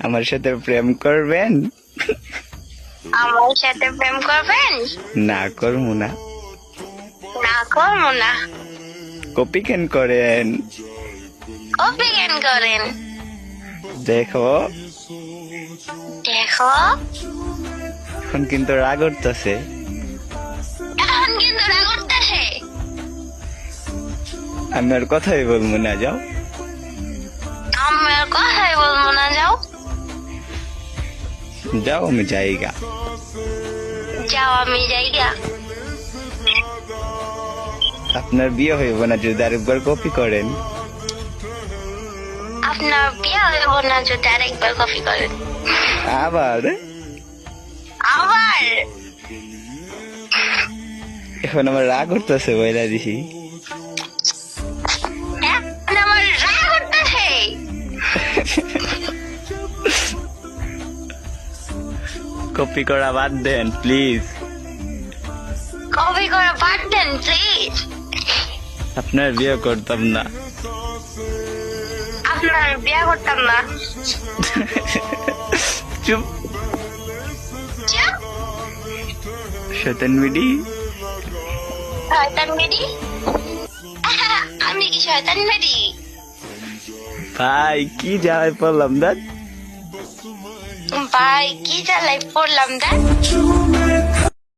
আমার সাথে প্রেম করবেন? আমার সাথে প্রেম করবেন? না করবো না। না করবো না। কপি কেন করেন? কপি কেন করেন? দেখো দেখো এখন কিন্তু রাগ উঠতেছে। এখন কিন্তু রাগ উঠতেছে। আমি আর কথাই বলবো না, যাও। আমি আর কথাই বলবো না, যাও। যাও, আমি যাইগা। যাও, আমি যাইগা। আপনার বিয়ে হইব না যদি আরেকবার কপি করেন। আপনার বিয়ে হইব না যদি আরেকবার কপি করেন। আবার আবার এখন আমার রাগ উঠতেছে, বইলা দিছি। এখন আমার রাগ উঠতেছে। কপি করা বাদ দেন প্লিজ। কপি করা বাদ দেন প্লিজ। আপনার বিয়ে করতাম না। আপনার বিয়ে করতাম না। চুপ। চুপ। শয়তান মিডি। শয়তান মেডি? আমি কি শয়তান মেডি? ভাই কি যাই পড়লাম দেখ। ভাই কি জ্বালাই পড়লাম দেখ।